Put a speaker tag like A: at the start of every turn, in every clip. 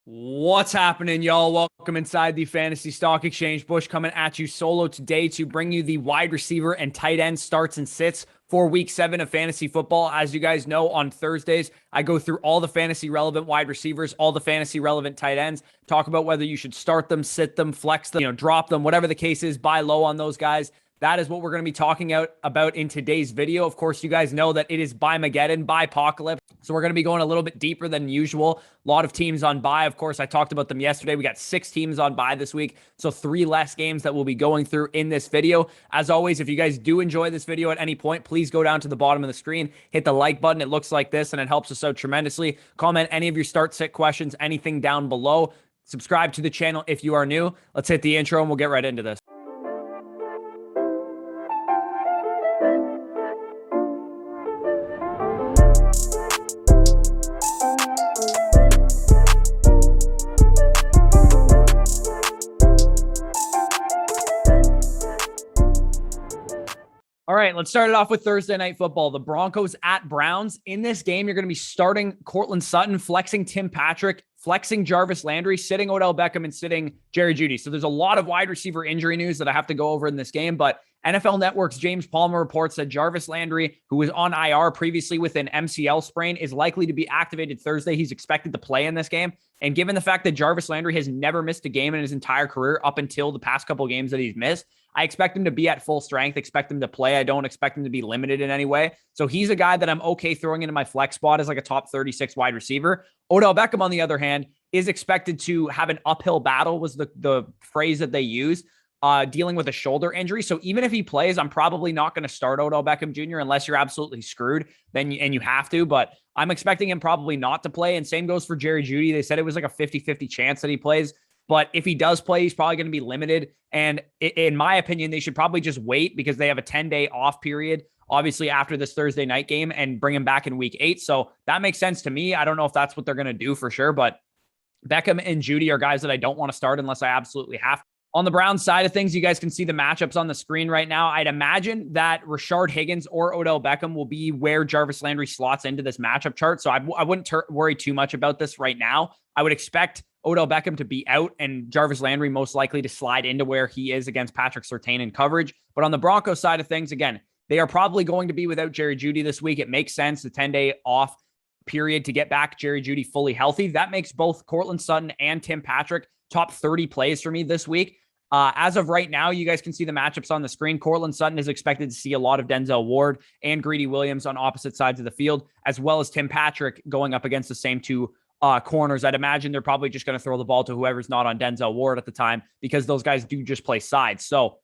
A: What's happening, y'all? Welcome inside the Fantasy Stock Exchange. Bush coming at you solo today to bring you the wide receiver and tight end starts and sits for week 7 of fantasy football. As you guys know, on Thursdays, I go through all the fantasy relevant wide receivers, all the fantasy relevant tight ends, talk about whether you should start them, sit them, flex them, drop them, whatever the case is, buy low on those guys. That is what we're going to be talking about in today's video. Of course, you guys know that it is Buy-mageddon, Buy-apocalypse. So we're going to be going a little bit deeper than usual. A lot of teams on bye. Of course, I talked about them yesterday. We got 6 teams on bye this week. So 3 less games that we'll be going through in this video. As always, if you guys do enjoy this video at any point, please go down to the bottom of the screen, hit the like button. It looks like this and it helps us out tremendously. Comment any of your start sit questions, anything down below. Subscribe to the channel if you are new. Let's hit the intro and we'll get right into this. All right, let's start it off with Thursday Night Football. The Broncos at Browns. In this game, you're going to be starting Courtland Sutton, flexing Tim Patrick, flexing Jarvis Landry, sitting Odell Beckham, and sitting Jerry Jeudy. So there's a lot of wide receiver injury news that I have to go over in this game, but NFL Network's James Palmer reports that Jarvis Landry, who was on IR previously with an MCL sprain, is likely to be activated Thursday. He's expected to play in this game. And given the fact that Jarvis Landry has never missed a game in his entire career up until the past couple games that he's missed, I expect him to be at full strength, expect him to play. I don't expect him to be limited in any way. So he's a guy that I'm okay throwing into my flex spot as like a top 36 wide receiver. Odell Beckham, on the other hand, is expected to have an uphill battle, was the phrase that they use, dealing with a shoulder injury. So even if he plays, I'm probably not going to start Odell Beckham Jr. unless you're absolutely screwed, and you have to. But I'm expecting him probably not to play. And same goes for Jerry Jeudy. They said it was like a 50-50 chance that he plays. But if he does play, he's probably going to be limited. And in my opinion, they should probably just wait because they have a 10-day off period, obviously, after this Thursday night game, and bring him back in week 8. So that makes sense to me. I don't know if that's what they're going to do for sure, but Beckham and Jeudy are guys that I don't want to start unless I absolutely have to. On the Browns side of things, you guys can see the matchups on the screen right now. I'd imagine that Rashard Higgins or Odell Beckham will be where Jarvis Landry slots into this matchup chart. So I wouldn't worry too much about this right now. I would expect Odell Beckham to be out and Jarvis Landry most likely to slide into where he is against Patrick Surtain in coverage. But on the Broncos side of things, again, they are probably going to be without Jerry Jeudy this week. It makes sense, the 10-day off period to get back Jerry Jeudy fully healthy. That makes both Courtland Sutton and Tim Patrick top 30 plays for me this week. As of right now, you guys can see the matchups on the screen. Courtland Sutton is expected to see a lot of Denzel Ward and Greedy Williams on opposite sides of the field, as well as Tim Patrick going up against the same 2 corners. I'd imagine they're probably just going to throw the ball to whoever's not on Denzel Ward at the time because those guys do just play sides. So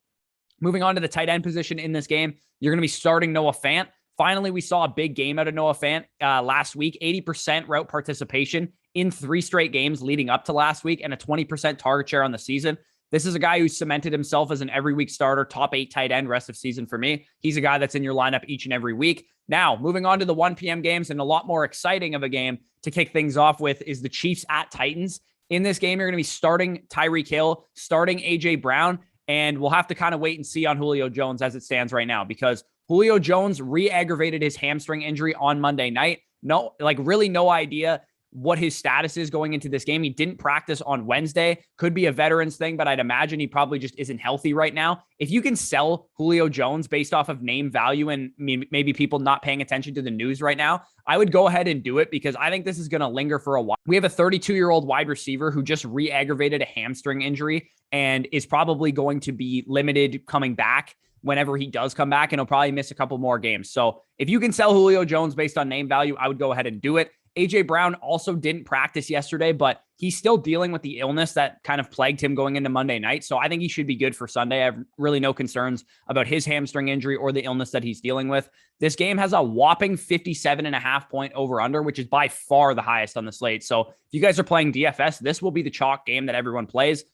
A: moving on to the tight end position in this game, you're going to be starting Noah Fant. Finally, we saw a big game out of Noah Fant last week, 80% route participation in 3 straight games leading up to last week and a 20% target share on the season. This is a guy who cemented himself as an every week starter, top 8 tight end rest of season for me. He's a guy that's in your lineup each and every week. Now, moving on to the 1 p.m. games, and a lot more exciting of a game to kick things off with is the Chiefs at Titans. In this game, you're going to be starting Tyreek Hill, starting A.J. Brown, and we'll have to kind of wait and see on Julio Jones as it stands right now because Julio Jones re-aggravated his hamstring injury on Monday night. Really no idea what his status is going into this game. He didn't practice on Wednesday. Could be a veterans thing, but I'd imagine he probably just isn't healthy right now. If you can sell Julio Jones based off of name value and maybe people not paying attention to the news right now, I would go ahead and do it because I think this is going to linger for a while. We have a 32-year-old wide receiver who just re-aggravated a hamstring injury and is probably going to be limited coming back whenever he does come back, and he'll probably miss a couple more games. So if you can sell Julio Jones based on name value, I would go ahead and do it. A.J. Brown also didn't practice yesterday, but he's still dealing with the illness that kind of plagued him going into Monday night. So I think he should be good for Sunday. I have really no concerns about his hamstring injury or the illness that he's dealing with. This game has a whopping 57.5 point over-under, which is by far the highest on the slate. So if you guys are playing DFS, this will be the chalk game that everyone plays.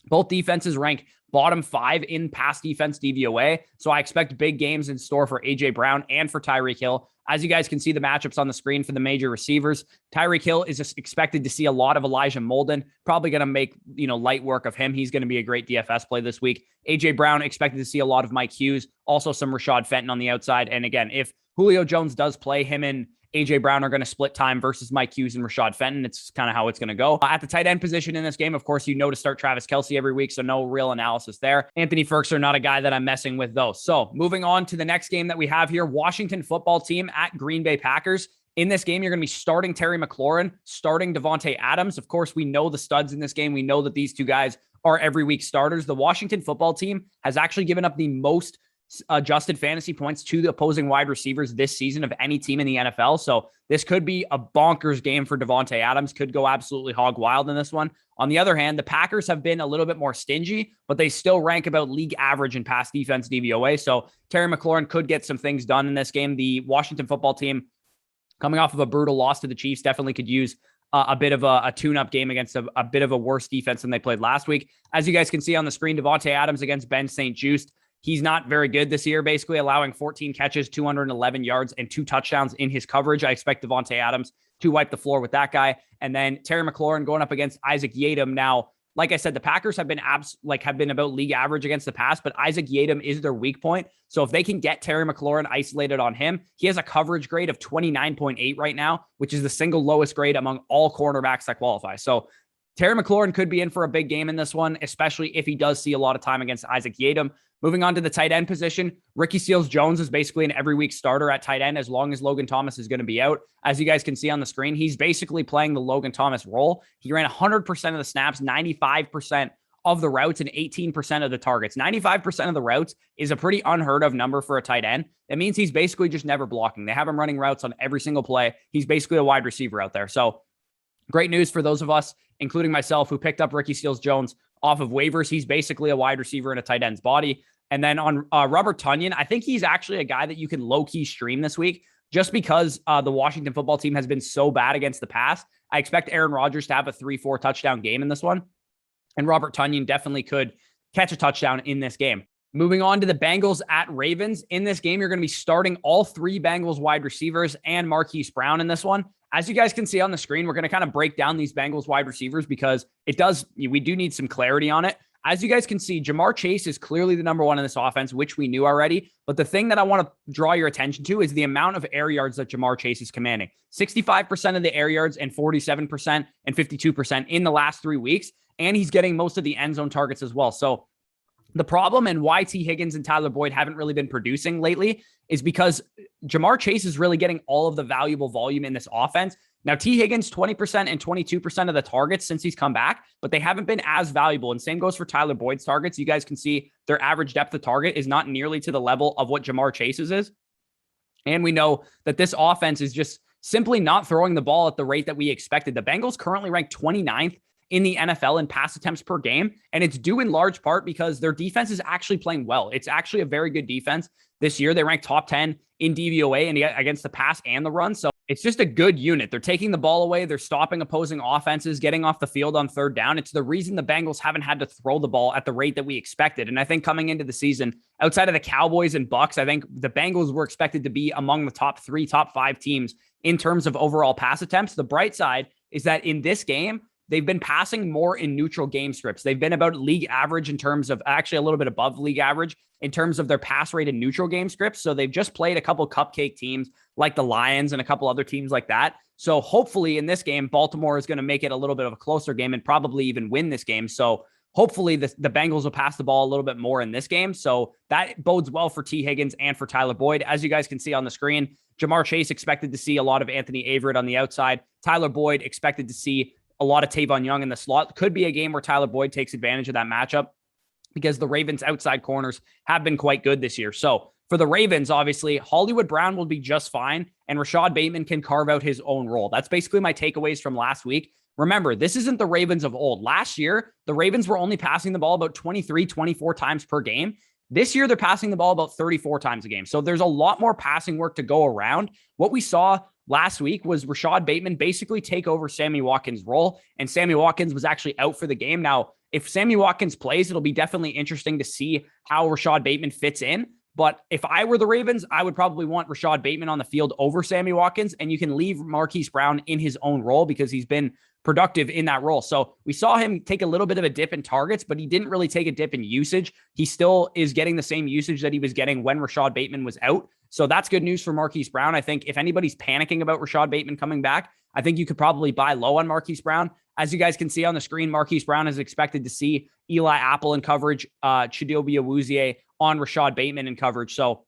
A: Both defenses rank bottom 5 in pass defense DVOA. So I expect big games in store for A.J. Brown and for Tyreek Hill. As you guys can see the matchups on the screen for the major receivers, Tyreek Hill is just expected to see a lot of Elijah Molden. Probably going to make, light work of him. He's going to be a great DFS play this week. A.J. Brown expected to see a lot of Mike Hughes, also some Rashad Fenton on the outside. And again, if Julio Jones does play, him and AJ Brown are going to split time versus Mike Hughes and Rashad Fenton. It's kind of how it's going to go. At the tight end position in this game, of course, to start Travis Kelce every week, so no real analysis there. Anthony Ferguson, not a guy that I'm messing with, though. So moving on to the next game that we have here, Washington football team at Green Bay Packers. In this game, you're going to be starting Terry McLaurin, starting Devontae Adams. Of course, we know the studs in this game. We know that these two guys are every week starters. The Washington football team has actually given up the most adjusted fantasy points to the opposing wide receivers this season of any team in the NFL. So this could be a bonkers game for Devontae Adams, could go absolutely hog wild in this one. On the other hand, the Packers have been a little bit more stingy, but they still rank about league average in pass defense DVOA. So Terry McLaurin could get some things done in this game. The Washington football team, coming off of a brutal loss to the Chiefs, definitely could use a bit of a tune-up game against a bit of a worse defense than they played last week. As you guys can see on the screen, Devontae Adams against Ben St-Juste. He's not very good this year, basically allowing 14 catches, 211 yards, and 2 touchdowns in his coverage. I expect Devontae Adams to wipe the floor with that guy. And then Terry McLaurin going up against Isaac Yiadom. Now, like I said, the Packers have been about league average against the pass, but Isaac Yiadom is their weak point. So if they can get Terry McLaurin isolated on him, he has a coverage grade of 29.8 right now, which is the single lowest grade among all cornerbacks that qualify. So Terry McLaurin could be in for a big game in this one, especially if he does see a lot of time against Isaac Yiadom. Moving on to the tight end position, Ricky Seals-Jones is basically an every week starter at tight end as long as Logan Thomas is going to be out. As you guys can see on the screen, he's basically playing the Logan Thomas role. He ran 100% of the snaps, 95% of the routes, and 18% of the targets. 95% of the routes is a pretty unheard of number for a tight end. That means he's basically just never blocking. They have him running routes on every single play. He's basically a wide receiver out there. So great news for those of us, including myself, who picked up Ricky Seals-Jones off of waivers. He's basically a wide receiver in a tight end's body. And then on Robert Tonyan, I think he's actually a guy that you can low-key stream this week just because the Washington football team has been so bad against the pass. I expect Aaron Rodgers to have a 3-4 touchdown game in this one. And Robert Tonyan definitely could catch a touchdown in this game. Moving on to the Bengals at Ravens. In this game, you're going to be starting all 3 Bengals wide receivers and Marquise Brown in this one. As you guys can see on the screen, we're going to kind of break down these Bengals wide receivers because we do need some clarity on it. As you guys can see, Jamar Chase is clearly the number one in this offense, which we knew already. But the thing that I want to draw your attention to is the amount of air yards that Jamar Chase is commanding. 65% of the air yards and 47% and 52% in the last 3 weeks. And he's getting most of the end zone targets as well. So the problem and why T. Higgins and Tyler Boyd haven't really been producing lately is because Jamar Chase is really getting all of the valuable volume in this offense. Now, T. Higgins, 20% and 22% of the targets since he's come back, but they haven't been as valuable. And same goes for Tyler Boyd's targets. You guys can see their average depth of target is not nearly to the level of what Jamar Chase's is. And we know that this offense is just simply not throwing the ball at the rate that we expected. The Bengals currently rank 29th in the NFL in pass attempts per game. And it's due in large part because their defense is actually playing well. It's actually a very good defense this year. They rank top 10 in DVOA and against the pass and the run. So it's just a good unit. They're taking the ball away. They're stopping opposing offenses, getting off the field on third down. It's the reason the Bengals haven't had to throw the ball at the rate that we expected. And I think coming into the season, outside of the Cowboys and Bucks, I think the Bengals were expected to be among the top 3, top 5 teams in terms of overall pass attempts. The bright side is that in this game, they've been passing more in neutral game scripts. They've been about league average in terms of actually a little bit above league average in terms of their pass rate in neutral game scripts. So they've just played a couple cupcake teams like the Lions and a couple other teams like that. So hopefully in this game, Baltimore is going to make it a little bit of a closer game and probably even win this game. So hopefully the Bengals will pass the ball a little bit more in this game. So that bodes well for T. Higgins and for Tyler Boyd. As you guys can see on the screen, Jamar Chase expected to see a lot of Anthony Averett on the outside. Tyler Boyd expected to see a lot of Tavon Young in the slot. Could be a game where Tyler Boyd takes advantage of that matchup because the Ravens' outside corners have been quite good this year. So for the Ravens, obviously, Hollywood Brown will be just fine, and Rashad Bateman can carve out his own role. That's basically my takeaways from last week. Remember, this isn't the Ravens of old. Last year, the Ravens were only passing the ball about 23, 24 times per game. This year, they're passing the ball about 34 times a game. So there's a lot more passing work to go around. What we saw last week was Rashad Bateman basically take over Sammy Watkins' role, and Sammy Watkins was actually out for the game. Now, if Sammy Watkins plays, it'll be definitely interesting to see how Rashad Bateman fits in. But if I were the Ravens, I would probably want Rashad Bateman on the field over Sammy Watkins, and you can leave Marquise Brown in his own role because he's been productive in that role. So we saw him take a little bit of a dip in targets, but he didn't really take a dip in usage. He still is getting the same usage that he was getting when Rashad Bateman was out. So that's good news for Marquise Brown. I think if anybody's panicking about Rashad Bateman coming back, I think you could probably buy low on Marquise Brown. As you guys can see on the screen, Marquise Brown is expected to see Eli Apple in coverage, Chidobe Awuzie on Rashad Bateman in coverage. So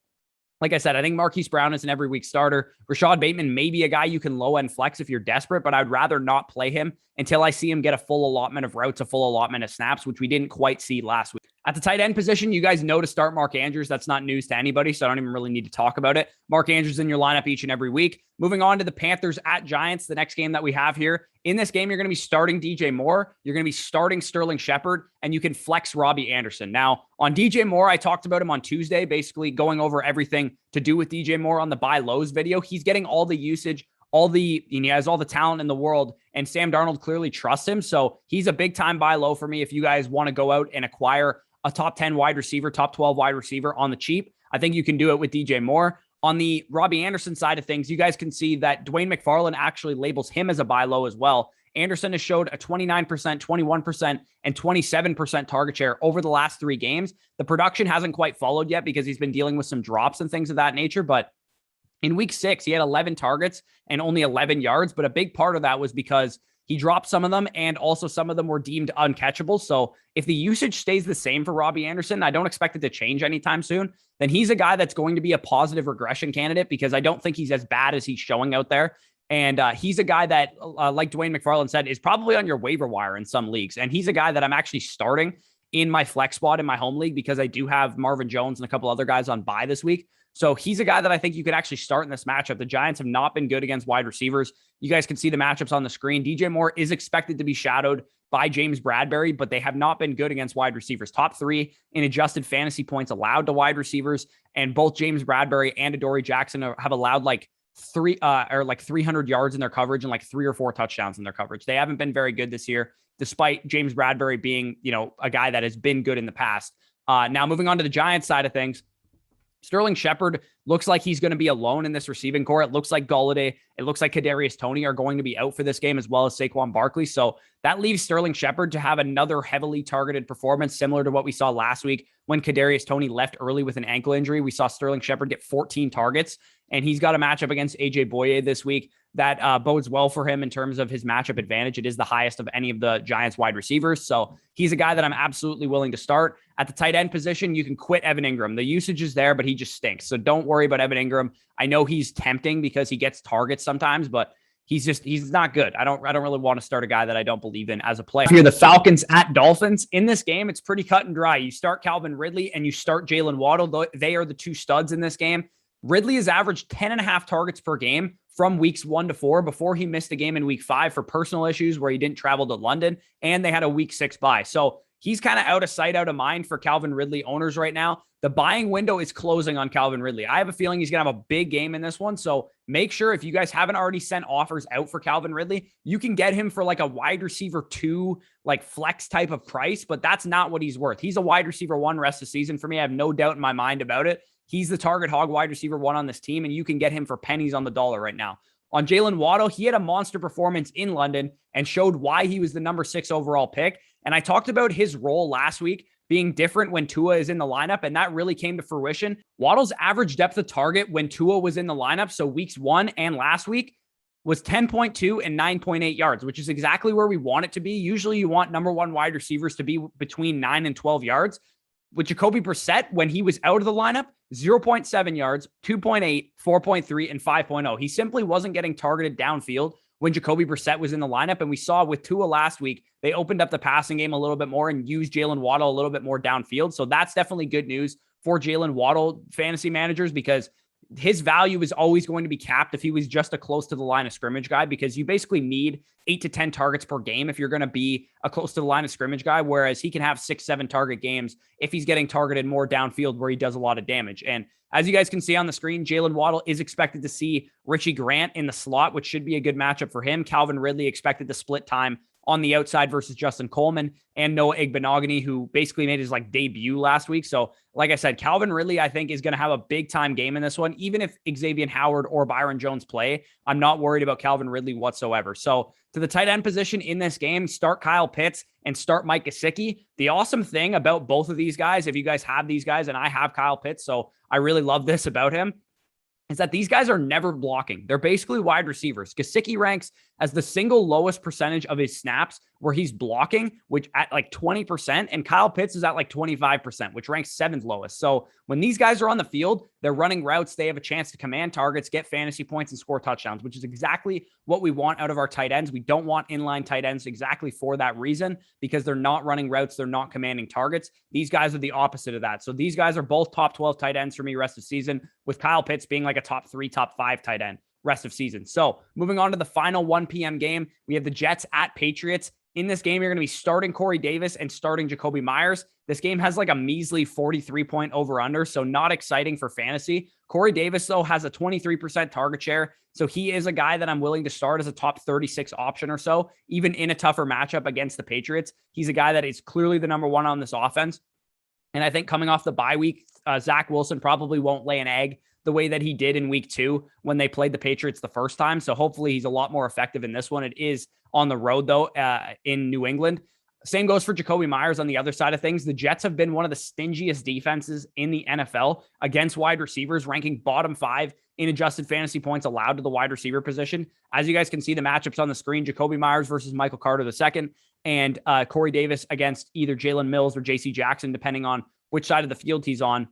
A: like I said, I think Marquise Brown is an every week starter. Rashad Bateman may be a guy you can low end flex if you're desperate, but I'd rather not play him until I see him get a full allotment of routes, a full allotment of snaps, which we didn't quite see last week. At the tight end position, you guys know to start Mark Andrews. That's not news to anybody, so I don't even really need to talk about it. Mark Andrews in your lineup each and every week. Moving on to the Panthers at Giants, the next game that we have here. In this game, you're going to be starting DJ Moore. You're going to be starting Sterling Shepard, and you can flex Robbie Anderson. Now, on DJ Moore, I talked about him on Tuesday, basically going over everything to do with DJ Moore on the buy lows video. He's getting all the usage, he has all the talent in the world, and Sam Darnold clearly trusts him. So he's a big time buy low for me if you guys want to go out and acquire a top 10 wide receiver, top 12 wide receiver on the cheap. I think you can do it with DJ Moore. On the Robbie Anderson side of things, you guys can see that Dwayne McFarland actually labels him as a buy low as well. Anderson has showed a 29%, 21%, and 27% target share over the last 3 games. The production hasn't quite followed yet because he's been dealing with some drops and things of that nature, but in week 6, he had 11 targets and only 11 yards, but a big part of that was because he dropped some of them, and also some of them were deemed uncatchable. So if the usage stays the same for Robbie Anderson, I don't expect it to change anytime soon, then he's a guy that's going to be a positive regression candidate because I don't think he's as bad as he's showing out there. And he's a guy that, like Dwayne McFarland said, is probably on your waiver wire in some leagues. And he's a guy that I'm actually starting in my flex spot in my home league because I do have Marvin Jones and a couple other guys on bye this week. So he's a guy that I think you could actually start in this matchup. The Giants have not been good against wide receivers. You guys can see the matchups on the screen. DJ Moore is expected to be shadowed by James Bradberry, but they have not been good against wide receivers. Top 3 in adjusted fantasy points allowed to wide receivers. And both James Bradberry and Adoree Jackson have allowed like 300 yards in their coverage and like 3 or 4 touchdowns in their coverage. They haven't been very good this year, despite James Bradberry being, a guy that has been good in the past. Now moving on to the Giants side of things, Sterling Shepard looks like he's going to be alone in this receiving core. It looks like Golladay, it looks like Kadarius Toney are going to be out for this game, as well as Saquon Barkley. So that leaves Sterling Shepard to have another heavily targeted performance, similar to what we saw last week when Kadarius Toney left early with an ankle injury. We saw Sterling Shepard get 14 targets, and he's got a matchup against AJ Boye this week that bodes well for him in terms of his matchup advantage. It is the highest of any of the Giants wide receivers. So he's a guy that I'm absolutely willing to start. At the tight end position, you can quit Evan Ingram. The usage is there, but he just stinks. So don't worry about Evan Ingram. I know he's tempting because he gets targets sometimes, but he's not good. I don't really want to start a guy that I don't believe in as a player. Here, the Falcons at Dolphins. In this game, it's pretty cut and dry. You start Calvin Ridley and you start Jalen Waddle. They are the 2 studs in this game. Ridley has averaged 10.5 targets per game from weeks 1 to 4 before he missed a game in week 5 for personal issues where he didn't travel to London, and they had a week 6 bye. So he's kind of out of sight, out of mind for Calvin Ridley owners right now. The buying window is closing on Calvin Ridley. I have a feeling he's going to have a big game in this one. So make sure, if you guys haven't already sent offers out for Calvin Ridley, you can get him for like a wide receiver 2, like flex type of price, but that's not what he's worth. He's a wide receiver 1 rest of the season for me. I have no doubt in my mind about it. He's the target hog wide receiver 1 on this team, and you can get him for pennies on the dollar right now. On Jalen Waddle, he had a monster performance in London and showed why he was the number 6 overall pick. And I talked about his role last week being different when Tua is in the lineup, and that really came to fruition. Waddle's average depth of target when Tua was in the lineup, so weeks 1 and last week, was 10.2 and 9.8 yards, which is exactly where we want it to be. Usually you want number 1 wide receivers to be between 9 and 12 yards. With Jacoby Brissett, when he was out of the lineup, 0.7 yards, 2.8, 4.3, and 5.0. He simply wasn't getting targeted downfield when Jacoby Brissett was in the lineup. And we saw with Tua last week, they opened up the passing game a little bit more and used Jalen Waddle a little bit more downfield. So that's definitely good news for Jalen Waddle fantasy managers, because his value is always going to be capped if he was just a close to the line of scrimmage guy, because you basically need 8 to 10 targets per game if you're going to be a close to the line of scrimmage guy, whereas he can have 6-7 target games if he's getting targeted more downfield where he does a lot of damage. And as you guys can see on the screen, Jalen Waddle is expected to see Richie Grant in the slot, which should be a good matchup for him. Calvin Ridley expected to split time on the outside versus Justin Coleman, and Noah Igbenogany, who basically made his debut last week. So like I said, Calvin Ridley, I think, is going to have a big time game in this one. Even if Xavier Howard or Byron Jones play, I'm not worried about Calvin Ridley whatsoever. So to the tight end position in this game, start Kyle Pitts and start Mike Gesicki. The awesome thing about both of these guys, if you guys have these guys, and I have Kyle Pitts, so I really love this about him, is that these guys are never blocking. They're basically wide receivers. Gesicki ranks as the single lowest percentage of his snaps where he's blocking, which at like 20%, and Kyle Pitts is at like 25%, which ranks 7th lowest. So when these guys are on the field, they're running routes, they have a chance to command targets, get fantasy points, and score touchdowns, which is exactly what we want out of our tight ends. We don't want inline tight ends exactly for that reason, because they're not running routes, they're not commanding targets. These guys are the opposite of that. So these guys are both top 12 tight ends for me rest of season, with Kyle Pitts being like a top 3, top 5 tight end rest of season. So moving on to the final 1 p.m. game, we have the Jets at Patriots. In this game, you're going to be starting Corey Davis and starting Jacoby Myers. This game has like a measly 43-point over-under, so not exciting for fantasy. Corey Davis, though, has a 23% target share, so he is a guy that I'm willing to start as a top 36 option or so, even in a tougher matchup against the Patriots. He's a guy that is clearly the number one on this offense. And I think coming off the bye week, Zach Wilson probably won't lay an egg the way that he did in week 2 when they played the Patriots the first time. So hopefully he's a lot more effective in this one. It is on the road, though, in New England. Same goes for Jacoby Myers on the other side of things. The Jets have been one of the stingiest defenses in the NFL against wide receivers, ranking bottom 5 in adjusted fantasy points allowed to the wide receiver position. As you guys can see, the matchups on the screen, Jacoby Myers versus Michael Carter II, and Corey Davis against either Jalen Mills or J.C. Jackson, depending on which side of the field he's on.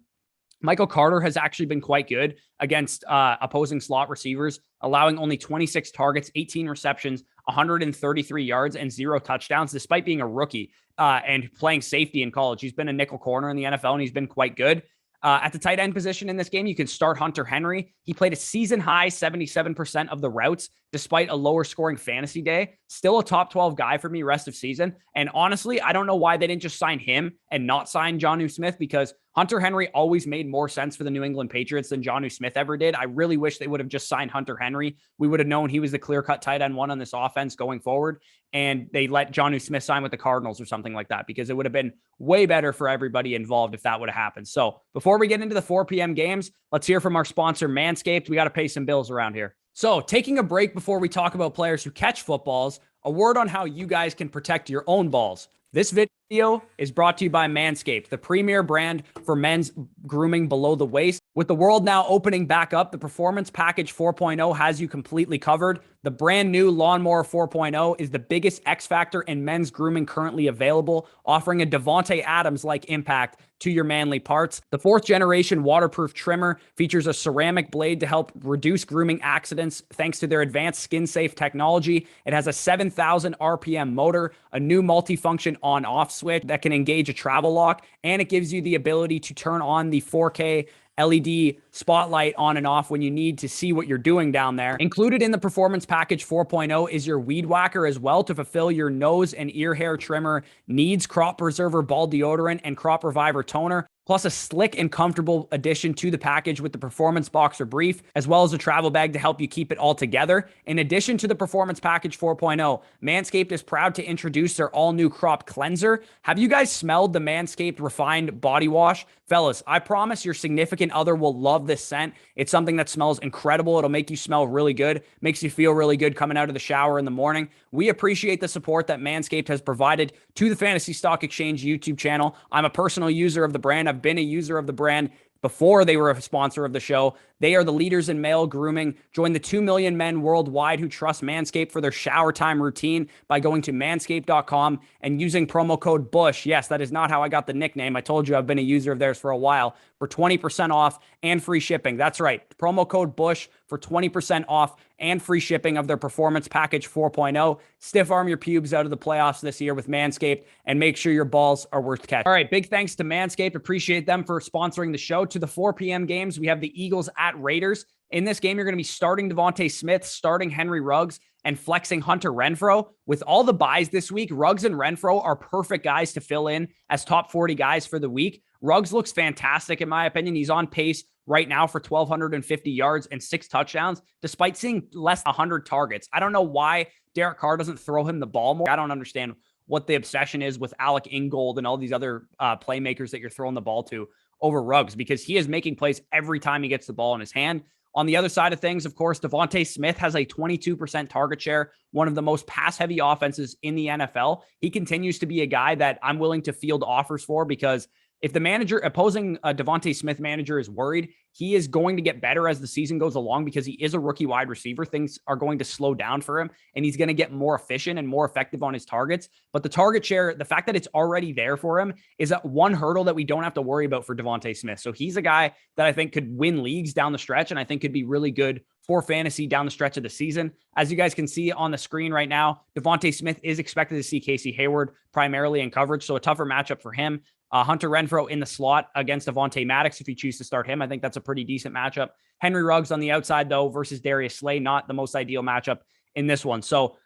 A: Michael Carter has actually been quite good against opposing slot receivers, allowing only 26 targets, 18 receptions, 133 yards, and 0 touchdowns, despite being a rookie and playing safety in college. He's been a nickel corner in the NFL, and he's been quite good. At the tight end position in this game, you can start Hunter Henry. He played a season-high 77% of the routes, despite a lower scoring fantasy day. Still a top 12 guy for me rest of season. And honestly, I don't know why they didn't just sign him and not sign Jonnu Smith, because Hunter Henry always made more sense for the New England Patriots than Jonnu Smith ever did. I really wish they would have just signed Hunter Henry. We would have known he was the clear-cut tight end 1 on this offense going forward, and they let Jonnu Smith sign with the Cardinals or something like that, because it would have been way better for everybody involved if that would have happened. So before we get into the 4 p.m. games, let's hear from our sponsor, Manscaped. We got to pay some bills around here. So taking a break before we talk about players who catch footballs, a word on how you guys can protect your own balls. This video is brought to you by Manscaped, the premier brand for men's grooming below the waist. With the world now opening back up, the Performance Package 4.0 has you completely covered. The brand new Lawnmower 4.0 is the biggest X factor in men's grooming currently available, offering a Devontae Adams-like impact to your manly parts. The 4th generation waterproof trimmer features a ceramic blade to help reduce grooming accidents thanks to their advanced skin-safe technology. It has a 7,000 RPM motor, a new multifunction on-off switch that can engage a travel lock, and it gives you the ability to turn on the 4K LED spotlight on and off when you need to see what you're doing down there. Included in the Performance Package 4.0 is your Weed Whacker as well to fulfill your nose and ear hair trimmer needs, Crop Preserver Ball Deodorant, and Crop Reviver Toner, plus a slick and comfortable addition to the package with the Performance Boxer Brief, as well as a travel bag to help you keep it all together. In addition to the Performance Package 4.0, Manscaped is proud to introduce their all-new Crop Cleanser. Have you guys smelled the Manscaped Refined Body Wash? Fellas, I promise your significant other will love this scent. It's something that smells incredible. It'll make you smell really good, makes you feel really good coming out of the shower in the morning. We appreciate the support that Manscaped has provided to the Fantasy Stock Exchange YouTube channel. I'm a personal user of the brand. I've been a user of the brand before they were a sponsor of the show. They are the leaders in male grooming. Join the 2 million men worldwide who trust Manscaped for their shower time routine by going to manscaped.com and using promo code BUSH. Yes, that is not how I got the nickname. I told you I've been a user of theirs for a while, for 20% off and free shipping. That's right. Promo code BUSH for 20% off and free shipping of their Performance Package 4.0. Stiff arm your pubes out of the playoffs this year with Manscaped and make sure your balls are worth catching. All right, big thanks to Manscaped. Appreciate them for sponsoring the show. To the 4 p.m. games, we have the Eagles at Raiders. In this game, you're going to be starting Devontae Smith, starting Henry Ruggs, and flexing Hunter Renfrow. With all the buys this week, Ruggs and Renfrow are perfect guys to fill in as top 40 guys for the week. Ruggs looks fantastic, in my opinion. He's on pace right now for 1,250 yards and 6 touchdowns, despite seeing less than 100 targets. I don't know why Derek Carr doesn't throw him the ball more. I don't understand what the obsession is with Alec Ingold and all these other playmakers that you're throwing the ball to over Ruggs, because he is making plays every time he gets the ball in his hand. On the other side of things, of course, Devontae Smith has a 22% target share, one of the most pass-heavy offenses in the NFL. He continues to be a guy that I'm willing to field offers for, because if the manager opposing Devontae Smith manager is worried, he is going to get better as the season goes along because he is a rookie wide receiver. Things are going to slow down for him and he's going to get more efficient and more effective on his targets. But the target share, the fact that it's already there for him is that one hurdle that we don't have to worry about for Devontae Smith. So he's a guy that I think could win leagues down the stretch and I think could be really good for fantasy down the stretch of the season. As you guys can see on the screen right now, Devontae Smith is expected to see Casey Hayward primarily in coverage, so a tougher matchup for him. Hunter Renfrow in the slot against Avonte Maddox if you choose to start him. I think that's a pretty decent matchup. Henry Ruggs on the outside, though, versus Darius Slay, not the most ideal matchup in this one. So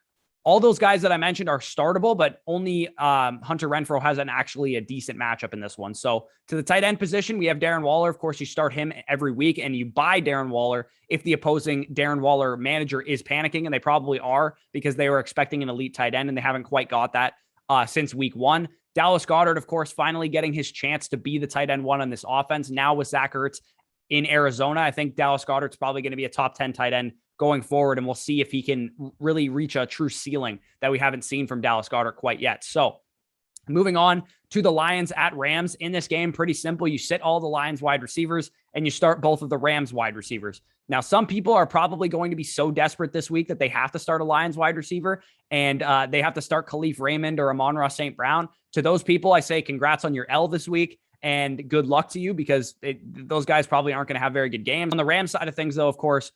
A: all those guys that I mentioned are startable, but only Hunter Renfrow has actually a decent matchup in this one. So to the tight end position, we have Darren Waller. Of course, you start him every week and you buy Darren Waller if the opposing Darren Waller manager is panicking, and they probably are because they were expecting an elite tight end and they haven't quite got that since week one. Dallas Goedert, of course, finally getting his chance to be the tight end one on this offense. Now with Zach Ertz in Arizona, I think Dallas Goedert's probably going to be a top 10 tight end going forward, and we'll see if he can really reach a true ceiling that we haven't seen from Dallas Goedert quite yet. So moving on to the Lions at Rams. In this game, pretty simple. You sit all the Lions wide receivers and you start both of the Rams wide receivers. Now, some people are probably going to be so desperate this week that they have to start a Lions wide receiver and they have to start Khalif Raymond or Amon-Ra St. Brown. To those people, I say congrats on your L this week and good luck to you because those guys probably aren't going to have very good games. On the Rams side of things, though, of course,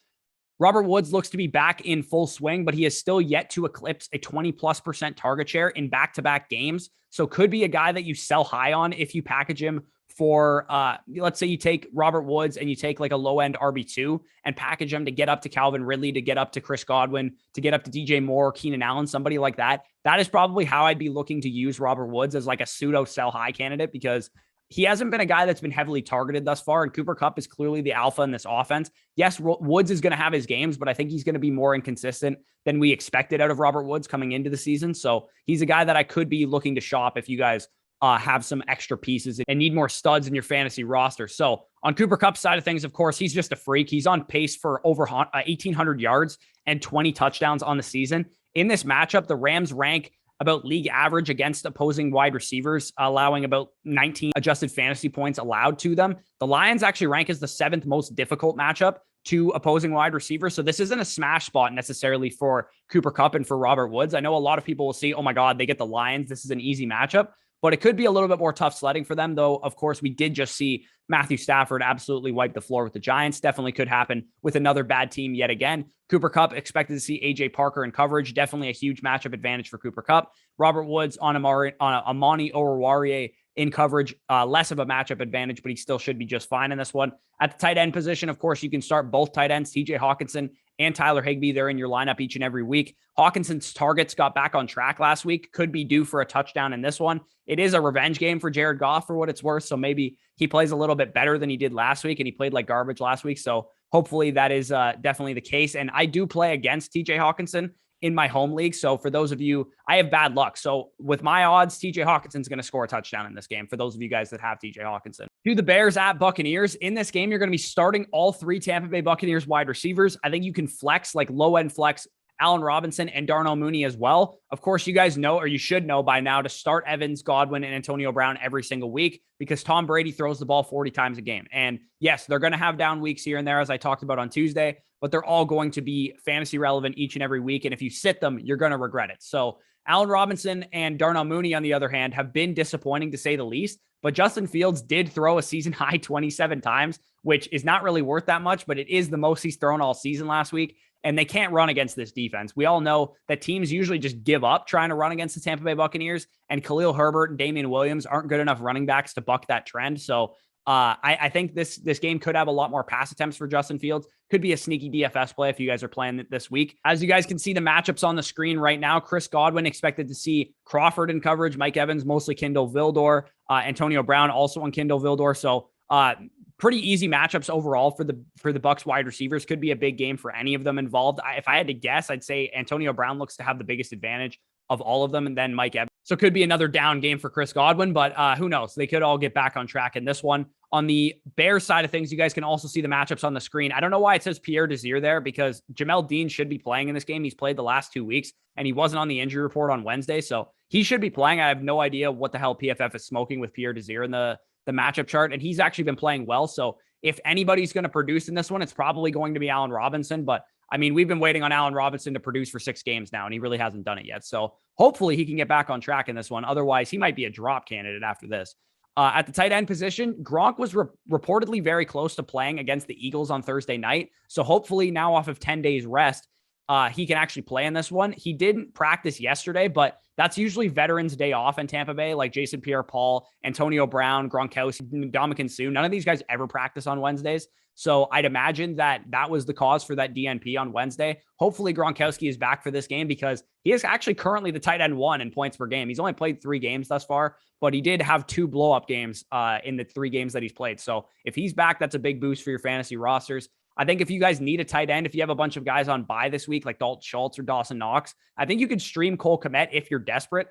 A: Robert Woods looks to be back in full swing, but he has still yet to eclipse a 20+% target share in back-to-back games. So could be a guy that you sell high on if you package him for, let's say you take Robert Woods and you take like a low-end RB2 and package him to get up to Calvin Ridley, to get up to Chris Godwin, to get up to DJ Moore, Keenan Allen, somebody like that. That is probably how I'd be looking to use Robert Woods as like a pseudo sell high candidate because he hasn't been a guy that's been heavily targeted thus far, and Cooper Kupp is clearly the alpha in this offense. Yes, Woods is going to have his games, but I think he's going to be more inconsistent than we expected out of Robert Woods coming into the season. So he's a guy that I could be looking to shop if you guys have some extra pieces and need more studs in your fantasy roster. So on Cooper Kupp's side of things, of course, he's just a freak. He's on pace for over 1,800 yards and 20 touchdowns on the season. In this matchup, the Rams rank about league average against opposing wide receivers, allowing about 19 adjusted fantasy points allowed to them. The Lions actually rank as the 7th most difficult matchup to opposing wide receivers. So this isn't a smash spot necessarily for Cooper Kupp and for Robert Woods. I know a lot of people will see, oh my God, they get the Lions. This is an easy matchup, but it could be a little bit more tough sledding for them, though. Of course, we did just see Matthew Stafford absolutely wipe the floor with the Giants. Definitely could happen with another bad team yet again. Cooper Kupp expected to see AJ Parker in coverage. Definitely a huge matchup advantage for Cooper Kupp. Robert Woods on Amani Oruwariye in coverage, less of a matchup advantage, but he still should be just fine in this one. At the tight end position, of course, you can start both tight ends, TJ Hawkinson and Tyler Higbee. They're in your lineup each and every week. Hawkinson's targets got back on track last week, could be due for a touchdown in this one. It is a revenge game for Jared Goff for what it's worth, so maybe he plays a little bit better than he did last week, and he played like garbage last week, so hopefully that is definitely the case. And I do play against TJ Hawkinson in my home league. So for those of you, I have bad luck. So with my odds, TJ Hawkinson's going to score a touchdown in this game for those of you guys that have TJ Hawkinson. To the Bears at Buccaneers. In this game, you're going to be starting all 3 Tampa Bay Buccaneers wide receivers. I think you can flex, like low-end flex, Allen Robinson and Darnell Mooney as well. Of course, you guys know, or you should know by now, to start Evans, Godwin, and Antonio Brown every single week because Tom Brady throws the ball 40 times a game. And yes, they're going to have down weeks here and there, as I talked about on Tuesday, but they're all going to be fantasy relevant each and every week. And if you sit them, you're going to regret it. So Allen Robinson and Darnell Mooney, on the other hand, have been disappointing to say the least. But Justin Fields did throw a season high 27 times, which is not really worth that much, but it is the most he's thrown all season last week. And they can't run against this defense. We all know that teams usually just give up trying to run against the Tampa Bay Buccaneers, and Khalil Herbert and Damian Williams aren't good enough running backs to buck that trend. So I think this game could have a lot more pass attempts for Justin Fields. Could be a sneaky DFS play if you guys are playing it this week. As you guys can see the matchups on the screen right now, Chris Godwin expected to see Crawford in coverage, Mike Evans, mostly Kindle Vildor, Antonio Brown also on Kindle Vildor. So pretty easy matchups overall for the Bucs wide receivers. Could be a big game for any of them involved. If I had to guess, I'd say Antonio Brown looks to have the biggest advantage of all of them, and then Mike Evans. So it could be another down game for Chris Godwin, but who knows? They could all get back on track in this one. On the Bears side of things, you guys can also see the matchups on the screen. I don't know why it says Pierre Desir there, because Jamel Dean should be playing in this game. He's played the last 2 weeks, and he wasn't on the injury report on Wednesday, so he should be playing. I have no idea what the hell PFF is smoking with Pierre Desir in the the matchup chart, and he's actually been playing well. So if anybody's going to produce in this one, it's probably going to be Allen Robinson. But I mean, we've been waiting on Allen Robinson to produce for 6 games now, and he really hasn't done it yet. So hopefully he can get back on track in this one. Otherwise, he might be a drop candidate after this. At the tight end position, Gronk was reportedly very close to playing against the Eagles on Thursday night. So hopefully now off of 10 days rest, he can actually play in this one. He didn't practice yesterday, but that's usually Veterans Day off in Tampa Bay, like Jason Pierre-Paul, Antonio Brown, Gronkowski, Dominican Sue. None of these guys ever practice on Wednesdays. So I'd imagine that was the cause for that DNP on Wednesday. Hopefully Gronkowski is back for this game because he is actually currently the tight end 1 in points per game. He's only played 3 games thus far, but he did have 2 blow-up games in the 3 games that he's played. So if he's back, that's a big boost for your fantasy rosters. I think if you guys need a tight end, if you have a bunch of guys on bye this week, like Dalton Schultz or Dawson Knox, I think you could stream Cole Kmet if you're desperate.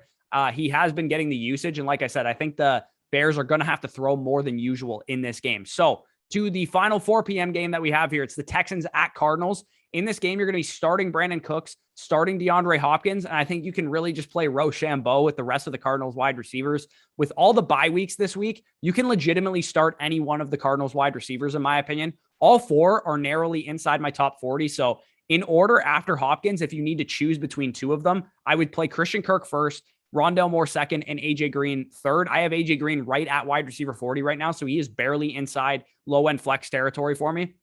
A: He has been getting the usage. And like I said, I think the Bears are going to have to throw more than usual in this game. So to the final 4 p.m. game that we have here, it's the Texans at Cardinals. In this game, you're going to be starting Brandon Cooks, starting DeAndre Hopkins, and I think you can really just play Rochambeau with the rest of the Cardinals wide receivers. With all the bye weeks this week, you can legitimately start any one of the Cardinals wide receivers, in my opinion. All 4 are narrowly inside my top 40. So in order after Hopkins, if you need to choose between 2 of them, I would play Christian Kirk first, Rondale Moore second, and AJ Green third. I have AJ Green right at wide receiver 40 right now, so he is barely inside low-end flex territory for me.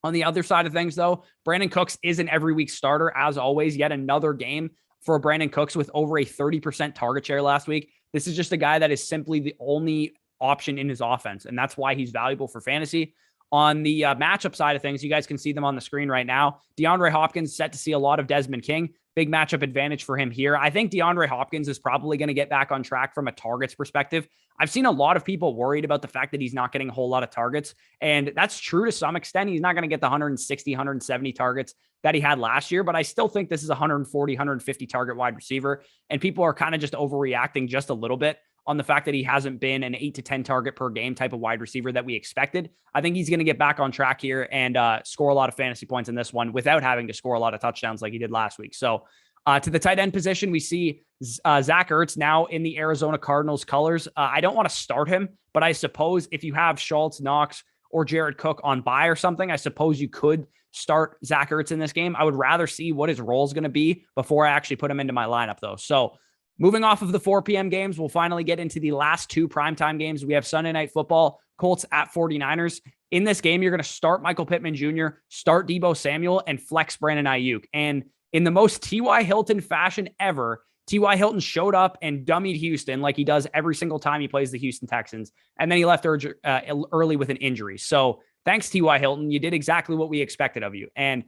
A: On the other side of things, though, Brandon Cooks is an every week starter, as always. Yet another game for Brandon Cooks with over a 30% target share last week. This is just a guy that is simply the only option in his offense, and that's why he's valuable for fantasy. On the matchup side of things, you guys can see them on the screen right now. DeAndre Hopkins set to see a lot of Desmond King. Big matchup advantage for him here. I think DeAndre Hopkins is probably going to get back on track from a targets perspective. I've seen a lot of people worried about the fact that he's not getting a whole lot of targets, and that's true to some extent. He's not going to get the 160, 170 targets that he had last year, but I still think this is a 140, 150 target wide receiver, and people are kind of just overreacting just a little bit on the fact that he hasn't been an 8 to 10 target per game type of wide receiver that we expected. I think he's going to get back on track here and score a lot of fantasy points in this one without having to score a lot of touchdowns like he did last week. So to the tight end position, we see Zach Ertz now in the Arizona Cardinals colors. I don't want to start him, but I suppose if you have Schultz, Knox, or Jared Cook on bye or something, I suppose you could start Zach Ertz in this game. I would rather see what his role is going to be before I actually put him into my lineup, though. So moving off of the 4 p.m. games, we'll finally get into the last 2 primetime games. We have Sunday Night Football, Colts at 49ers. In this game, you're going to start Michael Pittman Jr., start Deebo Samuel, and flex Brandon Ayuk. And in the most T.Y. Hilton fashion ever, T.Y. Hilton showed up and dummied Houston like he does every single time he plays the Houston Texans. And then he left early with an injury. So thanks, T.Y. Hilton. You did exactly what we expected of you. And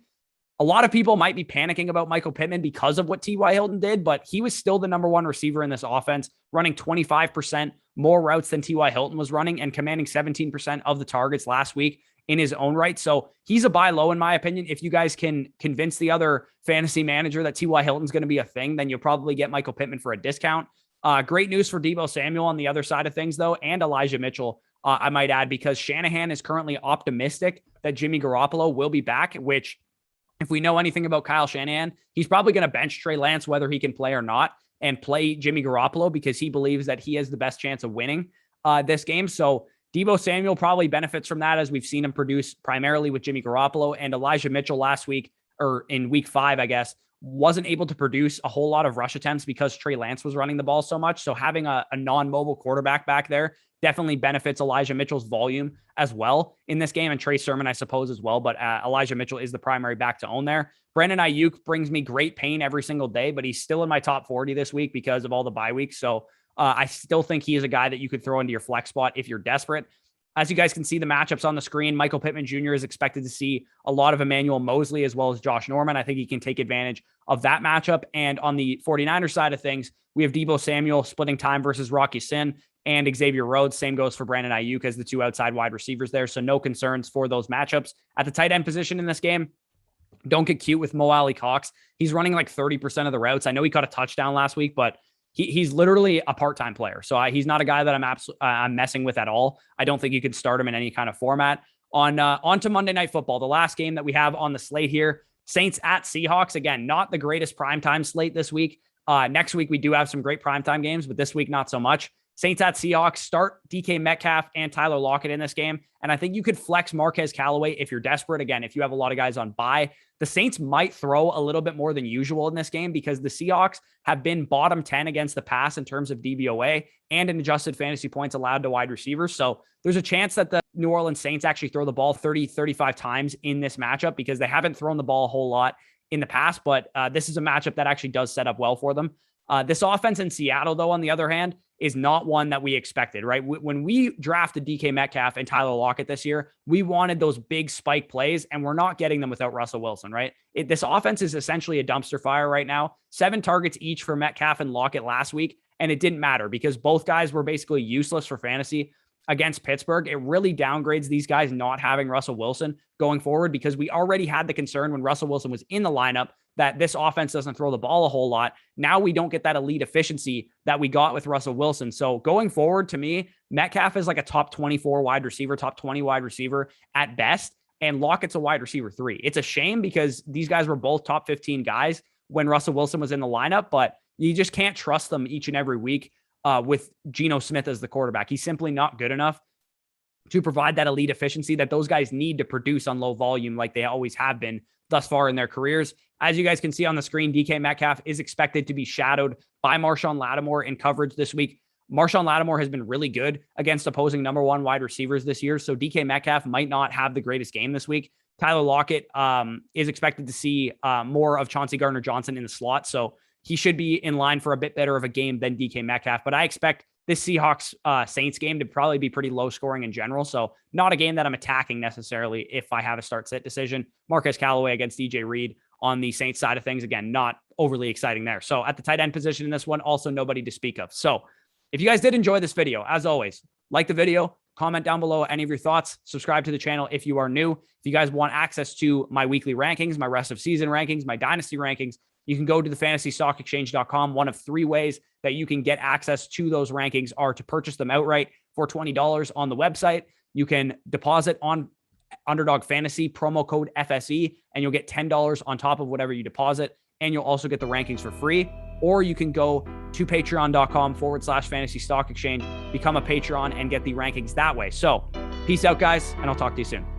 A: a lot of people might be panicking about Michael Pittman because of what T.Y. Hilton did, but he was still the number 1 receiver in this offense, running 25% more routes than T.Y. Hilton was running and commanding 17% of the targets last week in his own right. So he's a buy low, in my opinion. If you guys can convince the other fantasy manager that T.Y. Hilton's going to be a thing, then you'll probably get Michael Pittman for a discount. Great news for Deebo Samuel on the other side of things, though, and Elijah Mitchell, I might add, because Shanahan is currently optimistic that Jimmy Garoppolo will be back, which, if we know anything about Kyle Shanahan, he's probably going to bench Trey Lance, whether he can play or not, and play Jimmy Garoppolo because he believes that he has the best chance of winning this game. So Deebo Samuel probably benefits from that, as we've seen him produce primarily with Jimmy Garoppolo. And Elijah Mitchell last week, or in week 5, I guess, wasn't able to produce a whole lot of rush attempts because Trey Lance was running the ball so much. So having a non-mobile quarterback back there definitely benefits Elijah Mitchell's volume as well in this game, and Trey Sermon, I suppose, as well. But Elijah Mitchell is the primary back to own there. Brandon Ayuk brings me great pain every single day, but he's still in my top 40 this week because of all the bye weeks. So I still think he is a guy that you could throw into your flex spot if you're desperate. As you guys can see the matchups on the screen, Michael Pittman Jr. is expected to see a lot of Emmanuel Mosley as well as Josh Norman. I think he can take advantage of that matchup. And on the 49ers side of things, we have Deebo Samuel splitting time versus Rocky Sin and Xavier Rhodes. Same goes for Brandon Ayuk as the 2 outside wide receivers there. So no concerns for those matchups. At the tight end position in this game, don't get cute with Mo Alley Cox. He's running like 30% of the routes. I know he caught a touchdown last week, but he's literally a part-time player. So he's not a guy that I'm messing with at all. I don't think you could start him in any kind of format. On to Monday Night Football, the last game that we have on the slate here. Saints at Seahawks. Again, not the greatest primetime slate this week. Next week, we do have some great primetime games, but this week, not so much. Saints at Seahawks, start DK Metcalf and Tyler Lockett in this game. And I think you could flex Marquez Callaway if you're desperate. Again, if you have a lot of guys on bye, the Saints might throw a little bit more than usual in this game because the Seahawks have been bottom 10 against the pass in terms of DVOA and in adjusted fantasy points allowed to wide receivers. So there's a chance that the New Orleans Saints actually throw the ball 30, 35 times in this matchup because they haven't thrown the ball a whole lot in the past, but this is a matchup that actually does set up well for them. This offense in Seattle, though, on the other hand, is not one that we expected, right? When we drafted DK Metcalf and Tyler Lockett this year, we wanted those big spike plays, and we're not getting them without Russell Wilson, right? This offense is essentially a dumpster fire right now. 7 targets each for Metcalf and Lockett last week, and it didn't matter because both guys were basically useless for fantasy against Pittsburgh. It really downgrades these guys not having Russell Wilson going forward because we already had the concern when Russell Wilson was in the lineup that this offense doesn't throw the ball a whole lot. Now we don't get that elite efficiency that we got with Russell Wilson. So going forward, to me, Metcalf is like a top 24 wide receiver, top 20 wide receiver at best, and Lockett's a wide receiver 3. It's a shame because these guys were both top 15 guys when Russell Wilson was in the lineup, but you just can't trust them each and every week with Geno Smith as the quarterback. He's simply not good enough to provide that elite efficiency that those guys need to produce on low volume like they always have been thus far in their careers. As you guys can see on the screen, DK Metcalf is expected to be shadowed by Marshawn Lattimore in coverage this week. Marshawn Lattimore has been really good against opposing number 1 wide receivers this year, so DK Metcalf might not have the greatest game this week. Tyler Lockett is expected to see more of Chauncey Gardner-Johnson in the slot, so he should be in line for a bit better of a game than DK Metcalf. But I expect this Seahawks Saints game to probably be pretty low scoring in general. So not a game that I'm attacking necessarily if I have a start sit decision. Marquez Callaway against DJ Reed on the Saints side of things. Again, not overly exciting there. So at the tight end position in this one, also nobody to speak of. So if you guys did enjoy this video, as always, like the video, comment down below any of your thoughts, subscribe to the channel if you are new. If you guys want access to my weekly rankings, my rest of season rankings, my dynasty rankings, you can go to thefantasystockexchange.com. One of 3 ways that you can get access to those rankings are to purchase them outright for $20 on the website. You can deposit on Underdog Fantasy, promo code FSE, and you'll get $10 on top of whatever you deposit. And you'll also get the rankings for free. Or you can go to patreon.com/fantasy stock exchange, become a Patreon, and get the rankings that way. So peace out, guys, and I'll talk to you soon.